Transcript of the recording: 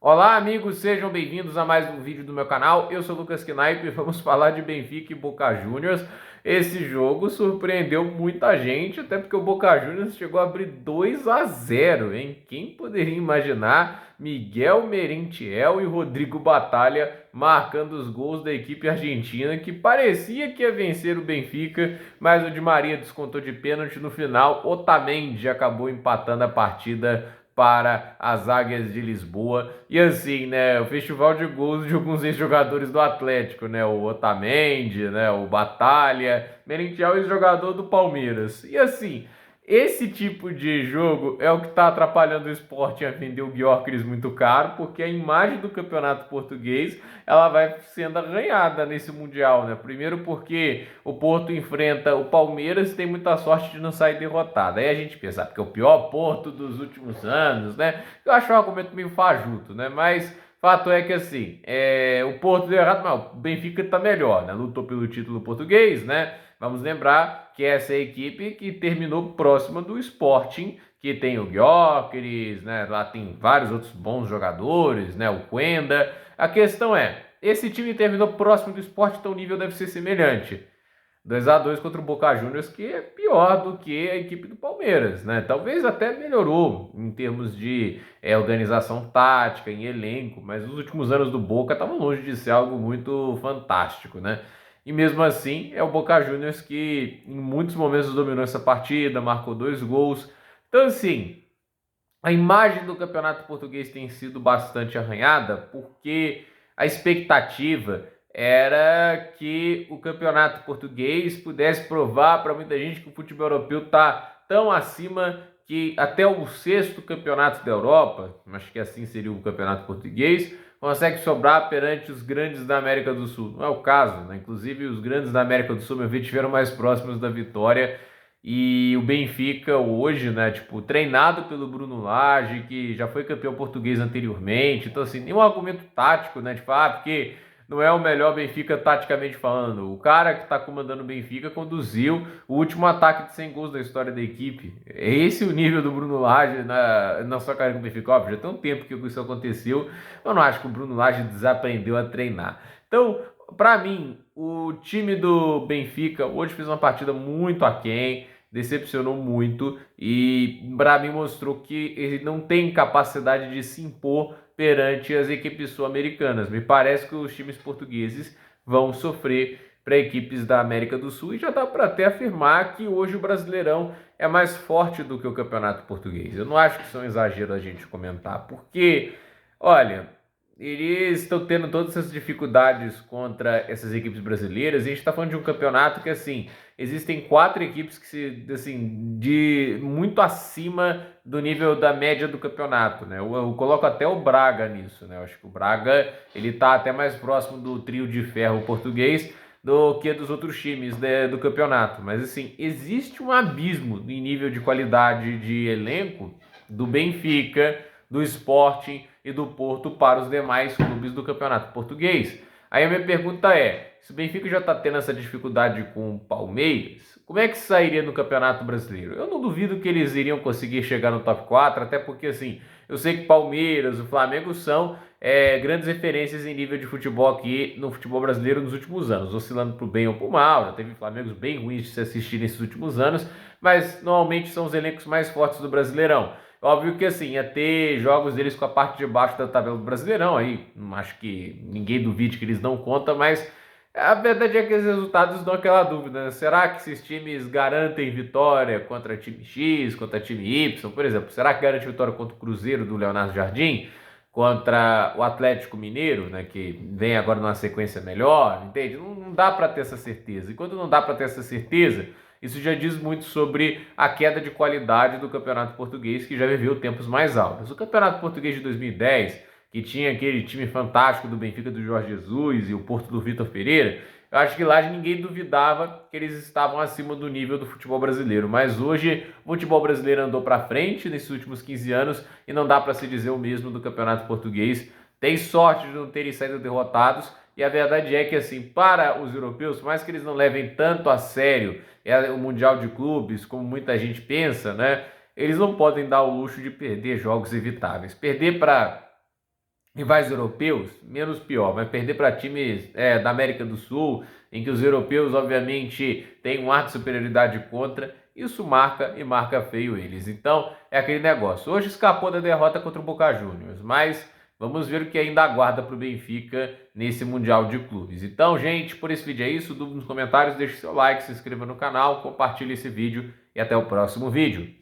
Olá, amigos, sejam bem-vindos a mais um vídeo do meu canal. Eu sou o Lucas Knaip e vamos falar de Benfica e Boca Juniors. Esse jogo surpreendeu muita gente, até porque o Boca Juniors chegou a abrir 2-0, hein? Quem poderia imaginar Miguel Merentiel e Rodrigo Batalha marcando os gols da equipe argentina, que parecia que ia vencer o Benfica, mas o Di Maria descontou de pênalti no final. Otamendi acabou empatando a partida para as Águias de Lisboa. E assim, né, o festival de gols de alguns ex-jogadores do Atlético, né, o Otamendi, né, o Batalha, Merentiel, ex-jogador do Palmeiras. E assim, esse tipo de jogo é o que está atrapalhando o Sporting a vender o Gyökeres muito caro, porque a imagem do campeonato português ela vai sendo arranhada nesse Mundial, né? Primeiro porque o Porto enfrenta o Palmeiras e tem muita sorte de não sair derrotado. Aí a gente pensa, porque é o pior Porto dos últimos anos, né? Eu acho um argumento meio fajuto, né? Mas fato é que assim, o Porto deu errado, mas o Benfica tá melhor, né? Lutou pelo título português, né? Vamos lembrar que essa é a equipe que terminou próxima do Sporting, que tem o Gyökeres, né? Lá tem vários outros bons jogadores, né? O Cuenda. A questão é, esse time terminou próximo do Sport, então o nível deve ser semelhante. 2-2 contra o Boca Juniors, que é pior do que a equipe do Palmeiras, né? Talvez até melhorou em termos de organização tática, em elenco, mas nos últimos anos do Boca estavam longe de ser algo muito fantástico, né? E mesmo assim, é o Boca Juniors que em muitos momentos dominou essa partida, marcou 2 gols. Então, assim, a imagem do campeonato português tem sido bastante arranhada porque a expectativa era que o campeonato português pudesse provar para muita gente que o futebol europeu está tão acima que até o sexto campeonato da Europa, acho que assim seria o campeonato português, consegue sobrar perante os grandes da América do Sul. Não é o caso, né? Inclusive os grandes da América do Sul, meu ver, estiveram mais próximos da vitória e o Benfica hoje, né, tipo, treinado pelo Bruno Lage, que já foi campeão português anteriormente. Então, assim, nenhum argumento tático, né, tipo, porque não é o melhor Benfica taticamente falando. O cara que tá comandando o Benfica conduziu o último ataque de 100 gols da história da equipe. É esse o nível do Bruno Lage na sua carreira com o Benfica. Óbvio, já tem um tempo que isso aconteceu. Eu não acho que o Bruno Lage desaprendeu a treinar. Então, para mim, o time do Benfica hoje fez uma partida muito aquém, decepcionou muito e para mim mostrou que ele não tem capacidade de se impor perante as equipes sul-americanas. Me parece que os times portugueses vão sofrer para equipes da América do Sul e já dá para até afirmar que hoje o Brasileirão é mais forte do que o Campeonato Português. Eu não acho que isso é um exagero a gente comentar, porque, olha, eles estão tendo todas essas dificuldades contra essas equipes brasileiras. E a gente está falando de um campeonato que, assim, existem 4 equipes que assim, de muito acima do nível da média do campeonato, né? Eu coloco até o Braga nisso, né? Eu acho que o Braga ele tá até mais próximo do trio de ferro português do que dos outros times do campeonato. Mas assim, existe um abismo em nível de qualidade de elenco do Benfica, do Sporting e do Porto para os demais clubes do campeonato português. Aí a minha pergunta é, se o Benfica já está tendo essa dificuldade com o Palmeiras, como é que sairia no Campeonato Brasileiro? Eu não duvido que eles iriam conseguir chegar no top 4, até porque assim, eu sei que Palmeiras, o Flamengo são grandes referências em nível de futebol aqui no futebol brasileiro nos últimos anos, oscilando para o bem ou para o mal. Já teve Flamengos bem ruins de se assistir nesses últimos anos, mas normalmente são os elencos mais fortes do Brasileirão. Óbvio que assim, ia ter jogos deles com a parte de baixo da tabela do Brasileirão, aí não acho que ninguém duvide que eles não contam, mas a verdade é que os resultados dão aquela dúvida, né? Será que esses times garantem vitória contra time X, contra time Y, por exemplo? Será que garante vitória contra o Cruzeiro do Leonardo Jardim? Contra o Atlético Mineiro, né, que vem agora numa sequência melhor, entende? Não dá para ter essa certeza. E quando não dá para ter essa certeza, isso já diz muito sobre a queda de qualidade do Campeonato Português, que já viveu tempos mais altos. O Campeonato Português de 2010, que tinha aquele time fantástico do Benfica do Jorge Jesus e o Porto do Vitor Pereira, eu acho que lá ninguém duvidava que eles estavam acima do nível do futebol brasileiro. Mas hoje o futebol brasileiro andou para frente nesses últimos 15 anos e não dá para se dizer o mesmo do Campeonato Português. Tem sorte de não terem saído derrotados. E a verdade é que, assim, para os europeus, por mais que eles não levem tanto a sério o Mundial de Clubes, como muita gente pensa, né? Eles não podem dar o luxo de perder jogos evitáveis. Perder para rivais europeus, menos pior, mas perder para times da América do Sul, em que os europeus, obviamente, têm um ar de superioridade contra, isso marca e marca feio eles. Então, é aquele negócio. Hoje escapou da derrota contra o Boca Juniors, mas vamos ver o que ainda aguarda para o Benfica nesse Mundial de Clubes. Então, gente, por esse vídeo é isso. Dúvida nos comentários, deixe seu like, se inscreva no canal, compartilhe esse vídeo e até o próximo vídeo.